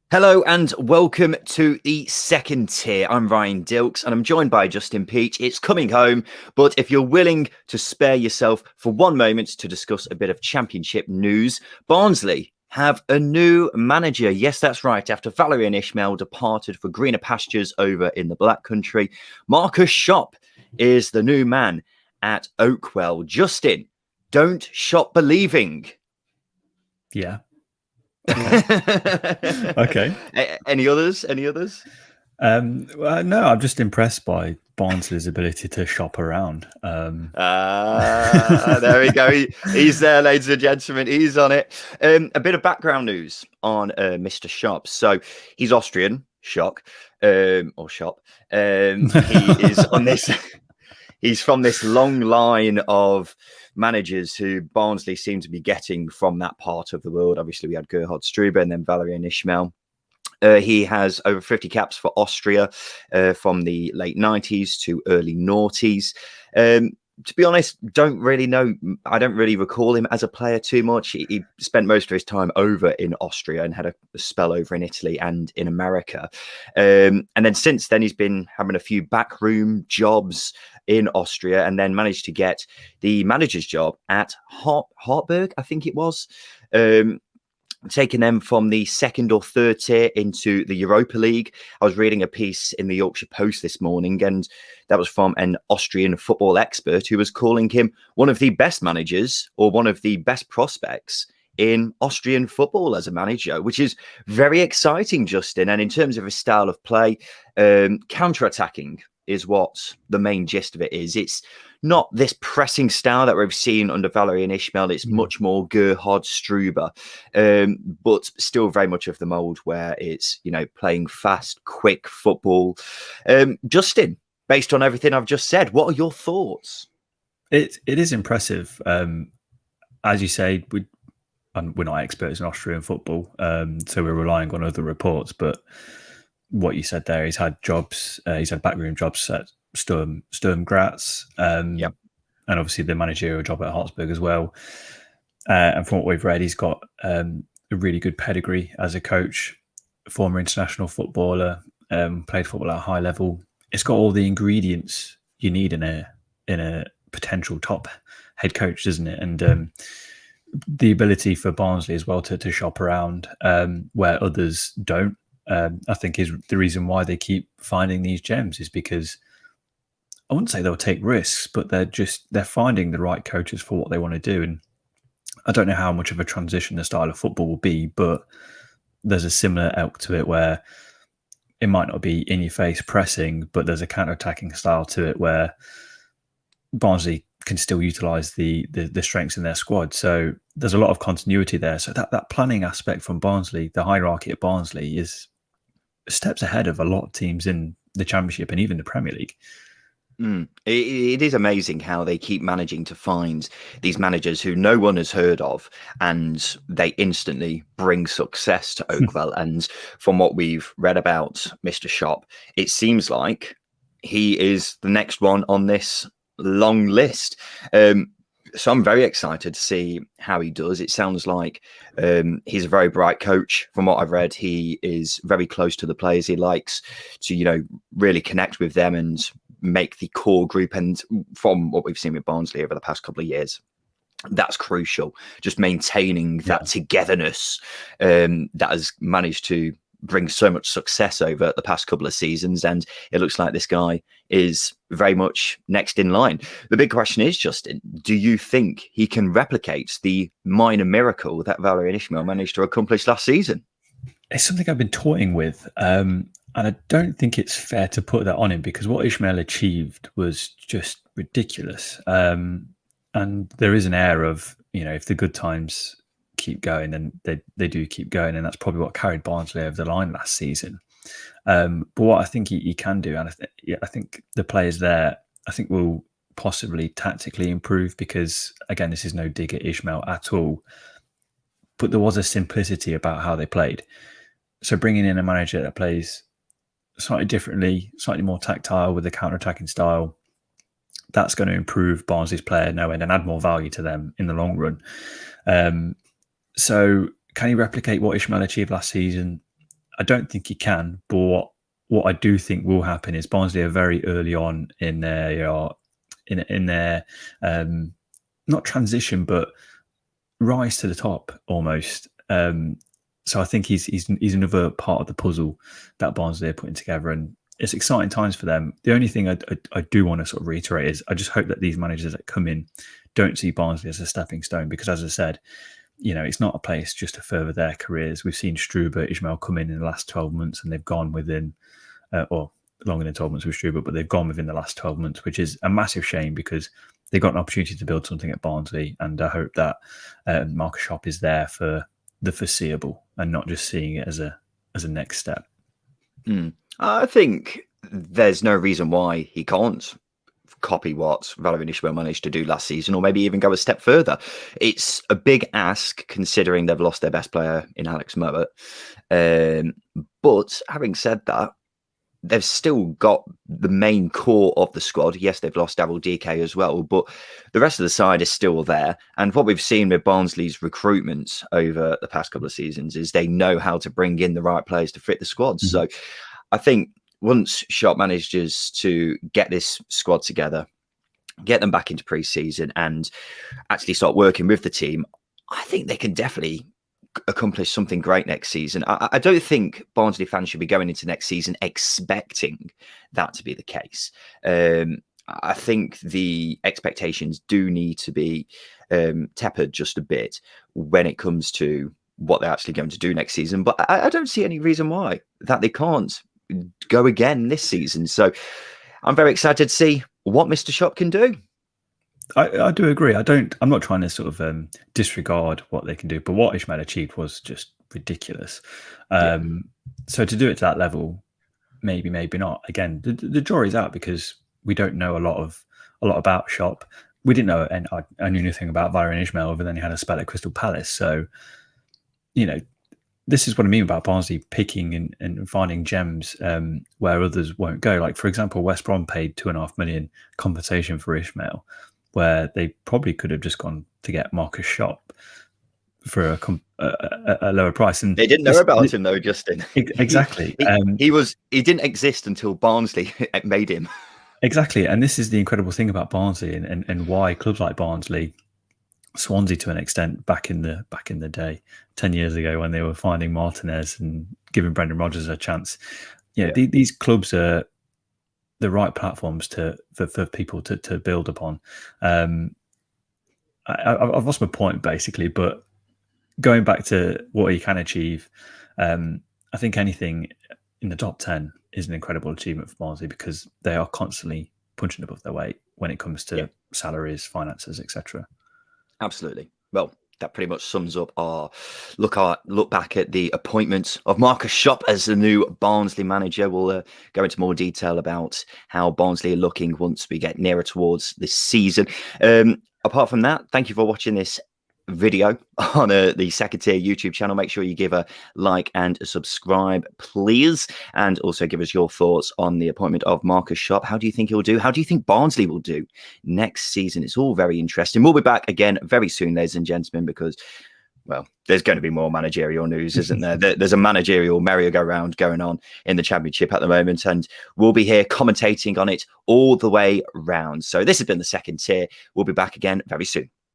Hello and welcome to the second tier. I'm Ryan Dilks and I'm joined by Justin Peach. It's coming home, but if you're willing to spare yourself for one moment to discuss a bit of championship news, Barnsley have a new manager. Yes, that's right. After Valerie and Ishmael departed for greener pastures over in the Black Country, Markus Schopp is the new man at Oakwell. Justin, don't shop believing. Yeah. Okay. Any others? Any others? Well, no, I'm just impressed by Barnsley's ability to shop around. There we go. He's there, ladies and gentlemen. He's on it. A bit of background news on Mr. Schopp. So he's Austrian, shock, or shop. He is on this. He's from this long line of managers who Barnsley seem to be getting from that part of the world. Obviously, we had Gerhard Struber and then Valerie and Ishmael. He has over 50 caps for Austria from the late 90s to early noughties. To be honest, don't really know. I don't really recall him as a player too much. He spent most of his time over in Austria and had a spell over in Italy and in America. And then since then, he's been having a few backroom jobs in Austria and then managed to get the manager's job at Hartberg, I think it was. Taking them from the second or third tier into the Europa League. I was reading a piece in the Yorkshire Post this morning, and that was from an Austrian football expert who was calling him one of the best managers or one of the best prospects in Austrian football as a manager, which is very exciting, Justin. And in terms of his style of play, counter-attacking is what the main gist of it is. It's not this pressing style that we've seen under Valerie and Ishmael. It's much more Gerhard Struber, but still very much of the mold where it's, playing fast, quick football. Justin, based on everything I've just said, what are your thoughts? It is impressive. As you say, we're not experts in Austrian football, so we're relying on other reports, but what you said there, he's had jobs, he's had backroom jobs at Sturm Graz, and obviously the managerial job at Hartberg as well. And from what we've read, he's got a really good pedigree as a coach, former international footballer, played football at a high level. It's got all the ingredients you need in a potential top head coach, doesn't it? And the ability for Barnsley as well to shop around where others don't. I think is the reason why they keep finding these gems is because I wouldn't say they'll take risks, but they're finding the right coaches for what they want to do. And I don't know how much of a transition the style of football will be, but there's a similar ilk to it where it might not be in your face pressing, but there's a counter-attacking style to it where Barnsley can still utilize the strengths in their squad. So there's a lot of continuity there. So that planning aspect from Barnsley, the hierarchy at Barnsley is steps ahead of a lot of teams in the Championship and even the Premier League. It is amazing how they keep managing to find these managers who no one has heard of, and they instantly bring success to Oakwell. And from what we've read about Mr. Schopp, it seems like he is the next one on this long list. So I'm very excited to see how he does. It sounds like he's a very bright coach. From what I've read, he is very close to the players. He likes to, really connect with them and make the core group. And from what we've seen with Barnsley over the past couple of years, that's crucial. Just maintaining that togetherness that has managed to bring so much success over the past couple of seasons, and it looks like this guy is very much next in line. The big question is, Justin, do you think he can replicate the minor miracle that Valerie and Ishmael managed to accomplish last season? It's something I've been toying with, and I don't think it's fair to put that on him because what Ishmael achieved was just ridiculous. And there is an air of, if the good times keep going, then they do keep going, and that's probably what carried Barnsley over the line last season. But what I think he can do, and I think the players there, I think will possibly tactically improve because, again, this is no dig at Ishmael at all, but there was a simplicity about how they played. So bringing in a manager that plays slightly differently, slightly more tactile with a counter-attacking style, that's going to improve Barnsley's player no end and add more value to them in the long run. So can he replicate what Ishmael achieved last season? I don't think he can. But what I do think will happen is Barnsley are very early on in their not transition, but rise to the top almost. So I think he's another part of the puzzle that Barnsley are putting together, and it's exciting times for them. The only thing I do want to sort of reiterate is I just hope that these managers that come in don't see Barnsley as a stepping stone, because as I said, it's not a place just to further their careers. We've seen Struber, Ismail come in the last 12 months, and they've gone within, or longer than 12 months with Struber, but they've gone within the last 12 months, which is a massive shame because they got an opportunity to build something at Barnsley, and I hope that Markus Schopp is there for the foreseeable and not just seeing it as a next step. I think there's no reason why he can't copy what Valérien Ismaël managed to do last season, or maybe even go a step further. It's a big ask considering they've lost their best player in Alex Mowat. But having said that, they've still got the main core of the squad. Yes, they've lost Daryl DK as well, but the rest of the side is still there. And what we've seen with Barnsley's recruitment over the past couple of seasons is they know how to bring in the right players to fit the squad. Mm-hmm. So I think once Schopp manages to get this squad together, get them back into pre-season and actually start working with the team, I think they can definitely accomplish something great next season. I don't think Barnsley fans should be going into next season expecting that to be the case. I think the expectations do need to be tempered just a bit when it comes to what they're actually going to do next season. But I don't see any reason why that they can't go again this season. So I'm very excited to see what Mr. Schopp can do. I do agree. I'm not trying to sort of disregard what they can do, but what Ismaël achieved was just ridiculous. So to do it to that level, maybe not. Again, the jury's out because we don't know a lot about Schopp. We didn't know, and I knew nothing about Valérien Ismaël other than he had a spell at Crystal Palace. So, this is what I mean about Barnsley picking and finding gems where others won't go. Like, for example, West Brom paid £2.5 million compensation for Ismaël, where they probably could have just gone to get Markus Schopp for a lower price. And they didn't know about him though, Justin. Exactly. He didn't exist until Barnsley made him. Exactly. And this is the incredible thing about Barnsley and why clubs like Barnsley, Swansea to an extent back in the day, 10 years ago when they were finding Martinez and giving Brendan Rodgers a chance. These clubs are the right platforms for people to build upon. I've lost my point basically, but going back to what he can achieve, I think anything in the top 10 is an incredible achievement for Barnsley because they are constantly punching above their weight when it comes to salaries, finances, etc. Absolutely. Well, that pretty much sums up our look back at the appointment of Markus Schopp as the new Barnsley manager. We'll go into more detail about how Barnsley are looking once we get nearer towards this season. Apart from that, thank you for watching this video on the Second Tier YouTube channel. Make sure you give a like and a subscribe, please. And also give us your thoughts on the appointment of Markus Schopp. How do you think he'll do? How do you think Barnsley will do next season? It's all very interesting. We'll be back again very soon, ladies and gentlemen, because, well, there's going to be more managerial news, isn't there? There's a managerial merry-go-round going on in the Championship at the moment, and we'll be here commentating on it all the way round. So this has been the Second Tier. We'll be back again very soon.